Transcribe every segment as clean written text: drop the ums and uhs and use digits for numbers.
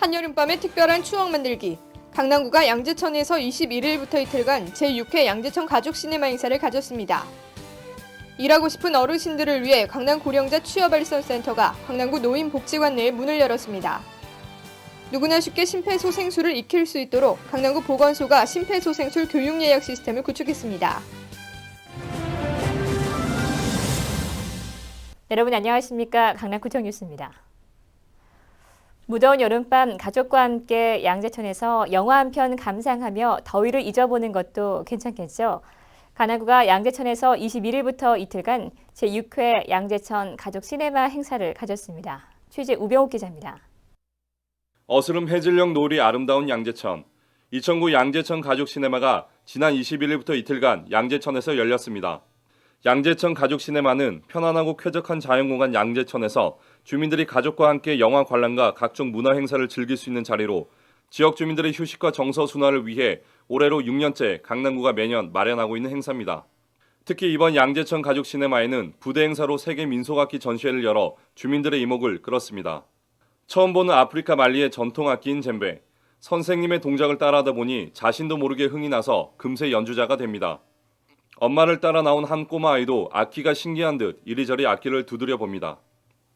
한여름밤의 특별한 추억 만들기. 강남구가 양재천에서 21일부터 이틀간 제6회 양재천 가족 시네마 행사를 가졌습니다. 일하고 싶은 어르신들을 위해 강남 고령자 취업발전센터가 강남구 노인복지관 내에 문을 열었습니다. 누구나 쉽게 심폐소생술을 익힐 수 있도록 강남구 보건소가 심폐소생술 교육 예약 시스템을 구축했습니다. 여러분 안녕하십니까? 강남구청 뉴스입니다. 무더운 여름밤 가족과 함께 양재천에서 영화 한 편 감상하며 더위를 잊어보는 것도 괜찮겠죠. 강남구가 양재천에서 21일부터 이틀간 제6회 양재천 가족 시네마 행사를 가졌습니다. 취재 우병욱 기자입니다. 어스름 해질녘 노을이 아름다운 양재천. 2009 양재천 가족 시네마가 지난 21일부터 이틀간 양재천에서 열렸습니다. 양재천 가족 시네마는 편안하고 쾌적한 자연공간 양재천에서 주민들이 가족과 함께 영화 관람과 각종 문화 행사를 즐길 수 있는 자리로 지역 주민들의 휴식과 정서 순환을 위해 올해로 6년째 강남구가 매년 마련하고 있는 행사입니다. 특히 이번 양재천 가족 시네마에는 부대 행사로 세계 민속악기 전시회를 열어 주민들의 이목을 끌었습니다. 처음 보는 아프리카 말리의 전통 악기인 젬베. 선생님의 동작을 따라하다 보니 자신도 모르게 흥이 나서 금세 연주자가 됩니다. 엄마를 따라 나온 한 꼬마 아이도 악기가 신기한 듯 이리저리 악기를 두드려 봅니다.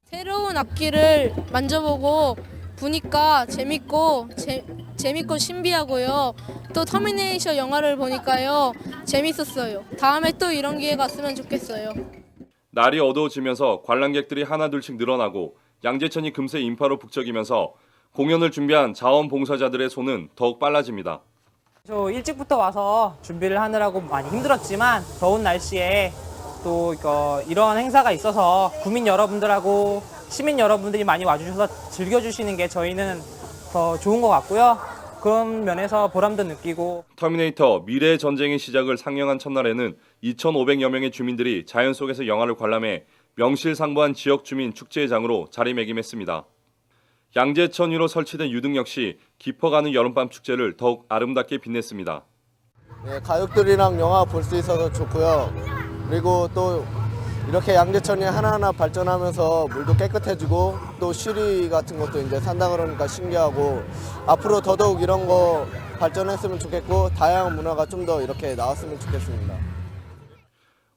새로운 악기를 만져보고 보니까 재밌고 신비하고요. 또 터미네이션 영화를 보니까요. 재밌었어요. 다음에 또 이런 기회가 왔으면 좋겠어요. 날이 어두워지면서 관람객들이 하나둘씩 늘어나고 양재천이 금세 인파로 북적이면서 공연을 준비한 자원봉사자들의 손은 더욱 빨라집니다. 저 일찍부터 와서 준비를 하느라고 많이 힘들었지만 더운 날씨에 또 이런 행사가 있어서 구민 여러분들하고 시민 여러분들이 많이 와주셔서 즐겨주시는 게 저희는 더 좋은 것 같고요. 그런 면에서 보람도 느끼고. 터미네이터 미래의 전쟁의 시작을 상영한 첫날에는 2,500여 명의 주민들이 자연 속에서 영화를 관람해 명실상부한 지역 주민 축제의 장으로 자리매김했습니다. 양재천 위로 설치된 유등 역시 깊어가는 여름밤 축제를 더욱 아름답게 빛냈습니다. 네, 가족들이랑 영화 볼 수 있어서 좋고요. 그리고 또 이렇게 양재천이 하나하나 발전하면서 물도 깨끗해지고 또 쉬리 같은 것도 이제 산다 그러니까 신기하고 앞으로 더더욱 이런 거 발전했으면 좋겠고 다양한 문화가 좀 더 이렇게 나왔으면 좋겠습니다.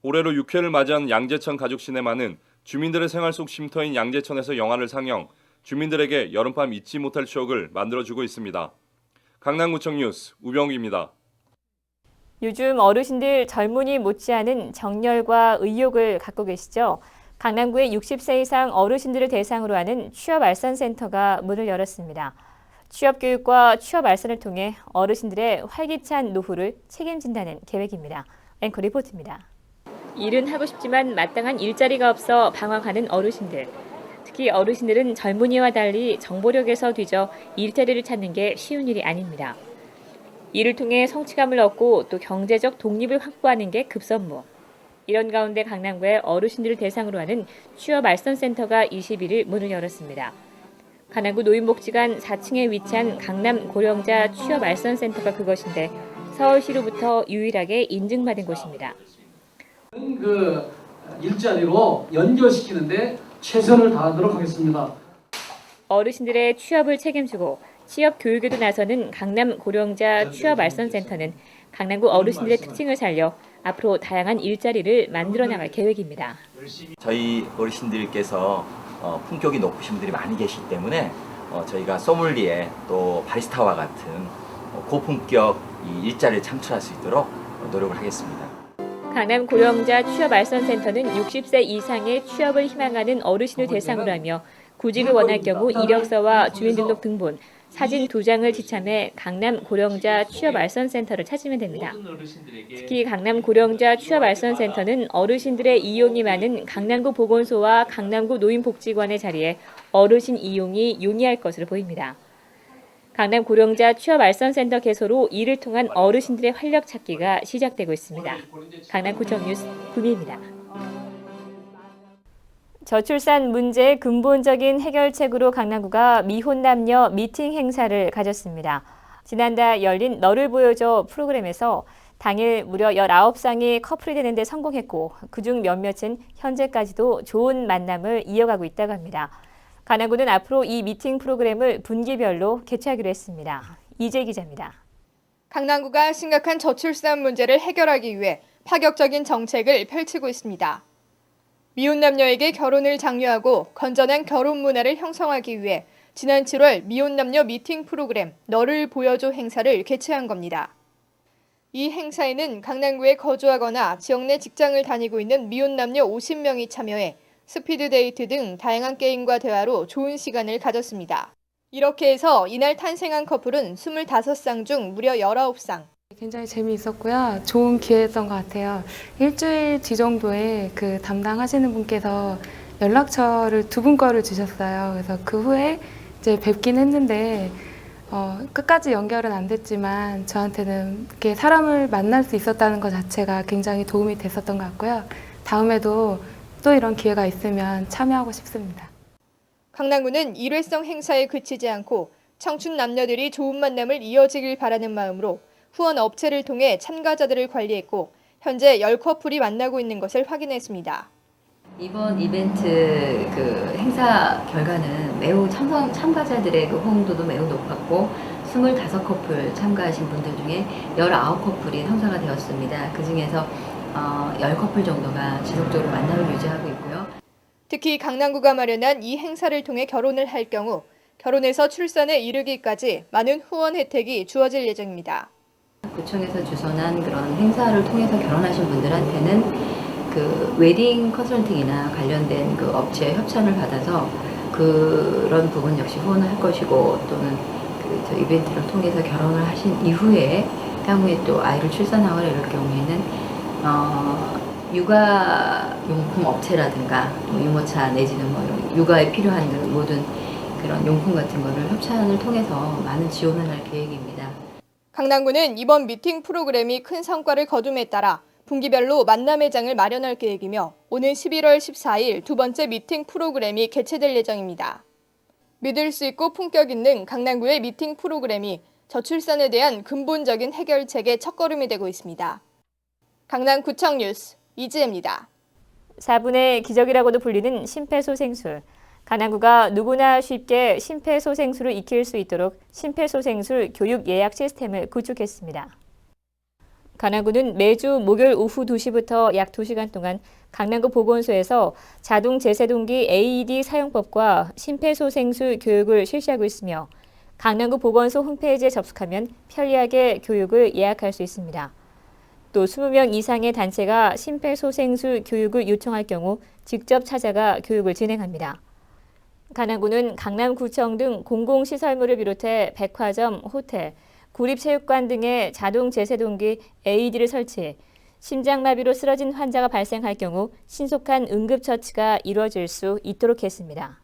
올해로 6회를 맞이한 양재천 가족 시네마는 주민들의 생활 속 쉼터인 양재천에서 영화를 상영, 주민들에게 여름밤 잊지 못할 추억을 만들어주고 있습니다. 강남구청 뉴스 우병욱입니다. 요즘 어르신들 젊은이 못지않은 정열과 의욕을 갖고 계시죠. 강남구의 60세 이상 어르신들을 대상으로 하는 취업알선센터가 문을 열었습니다. 취업교육과 취업알선을 통해 어르신들의 활기찬 노후를 책임진다는 계획입니다. 앵커 리포트입니다. 일은 하고 싶지만 마땅한 일자리가 없어 방황하는 어르신들. 특히 어르신들은 젊은이와 달리 정보력에서 뒤져 일자리를 찾는 게 쉬운 일이 아닙니다. 이를 통해 성취감을 얻고 또 경제적 독립을 확보하는 게 급선무. 이런 가운데 강남구의 어르신들을 대상으로 하는 취업알선센터가 21일 문을 열었습니다. 강남구 노인복지관 4층에 위치한 강남 고령자 취업알선센터가 그것인데 서울시로부터 유일하게 인증받은 곳입니다. 그 일자리로 연결시키는데 최선을 다하도록 하겠습니다. 어르신들의 취업을 책임지고 취업 교육에도 나서는 강남 고령자 취업알선센터는 강남구 어르신들의 특징을 살려 앞으로 다양한 일자리를 만들어 나갈 계획입니다. 저희 어르신들께서 품격이 높으신 분들이 많이 계시기 때문에 저희가 소믈리에 또 바리스타와 같은 고품격 일자리를 창출할 수 있도록 노력을 하겠습니다. 강남 고령자 취업알선센터는 60세 이상의 취업을 희망하는 어르신을 대상으로 하며 구직을 원할 경우 이력서와 주민등록 등본, 사진 2장을 지참해 강남 고령자 취업알선센터를 찾으면 됩니다. 특히 강남 고령자 취업알선센터는 어르신들의 이용이 많은 강남구 보건소와 강남구 노인복지관의 자리에 어르신 이용이 용이할 것으로 보입니다. 강남 고령자 취업알선센터 개소로 이를 통한 어르신들의 활력 찾기가 시작되고 있습니다. 강남구청 뉴스 구미입니다. 저출산 문제의 근본적인 해결책으로 강남구가 미혼 남녀 미팅 행사를 가졌습니다. 지난달 열린 너를 보여줘 프로그램에서 당일 무려 19쌍이 커플이 되는 데 성공했고 그중 몇몇은 현재까지도 좋은 만남을 이어가고 있다고 합니다. 강남구는 앞으로 이 미팅 프로그램을 분기별로 개최하기로 했습니다. 이재 기자입니다. 강남구가 심각한 저출산 문제를 해결하기 위해 파격적인 정책을 펼치고 있습니다. 미혼 남녀에게 결혼을 장려하고 건전한 결혼 문화를 형성하기 위해 지난 7월 미혼 남녀 미팅 프로그램 너를 보여줘 행사를 개최한 겁니다. 이 행사에는 강남구에 거주하거나 지역 내 직장을 다니고 있는 미혼 남녀 50명이 참여해 스피드 데이트 등 다양한 게임과 대화로 좋은 시간을 가졌습니다. 이렇게 해서 이날 탄생한 커플은 25쌍 중 무려 19쌍. 굉장히 재미있었고요. 좋은 기회였던 것 같아요. 일주일 뒤 정도에 그 담당하시는 분께서 연락처를 두 분 거를 주셨어요. 그래서 그 후에 이제 뵙긴 했는데 끝까지 연결은 안 됐지만 저한테는 이렇게 사람을 만날 수 있었다는 것 자체가 굉장히 도움이 됐었던 것 같고요. 다음에도 또 이런 기회가 있으면 참여하고 싶습니다. 강남구는 일회성 행사에 그치지 않고 청춘 남녀들이 좋은 만남을 이어지길 바라는 마음으로 후원 업체를 통해 참가자들을 관리했고 현재 10커플이 만나고 있는 것을 확인했습니다. 이번 이벤트 그 행사 결과는 매우 참가자들의 그 호응도도 매우 높았고 25커플 참가하신 분들 중에 19커플이 성사가 되었습니다. 그 중에서 10커플 정도가 지속적으로 만남을 유지하고 있고요. 특히 강남구가 마련한 이 행사를 통해 결혼을 할 경우 결혼해서 출산에 이르기까지 많은 후원 혜택이 주어질 예정입니다. 구청에서 주선한 그런 행사를 통해서 결혼하신 분들한테는 그 웨딩 컨설팅이나 관련된 그 업체 협찬을 받아서 그런 부분 역시 후원을 할 것이고 또는 저 이벤트를 통해서 결혼을 하신 이후에 향후에 또 아이를 출산하거나 이럴 경우에는 육아용품 업체라든가 유모차 내지는 뭐 이런 육아에 필요한 그 모든 그런 용품 같은 거를 협찬을 통해서 많은 지원을 할 계획입니다. 강남구는 이번 미팅 프로그램이 큰 성과를 거둠에 따라 분기별로 만남의 장을 마련할 계획이며 오는 11월 14일 두 번째 미팅 프로그램이 개최될 예정입니다. 믿을 수 있고 품격 있는 강남구의 미팅 프로그램이 저출산에 대한 근본적인 해결책의 첫걸음이 되고 있습니다. 강남구청 뉴스 이지혜입니다. 4분의 기적이라고도 불리는 심폐소생술. 강남구가 누구나 쉽게 심폐소생술을 익힐 수 있도록 심폐소생술 교육 예약 시스템을 구축했습니다. 강남구는 매주 목요일 오후 2시부터 약 2시간 동안 강남구 보건소에서 자동 제세동기 AED 사용법과 심폐소생술 교육을 실시하고 있으며 강남구 보건소 홈페이지에 접속하면 편리하게 교육을 예약할 수 있습니다. 또 20명 이상의 단체가 심폐소생술 교육을 요청할 경우 직접 찾아가 교육을 진행합니다. 강남구는 강남구청 등 공공시설물을 비롯해 백화점, 호텔, 구립체육관 등의 자동 제세동기 AED를 설치해 심장마비로 쓰러진 환자가 발생할 경우 신속한 응급처치가 이루어질 수 있도록 했습니다.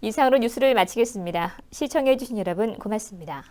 이상으로 뉴스를 마치겠습니다. 시청해주신 여러분 고맙습니다.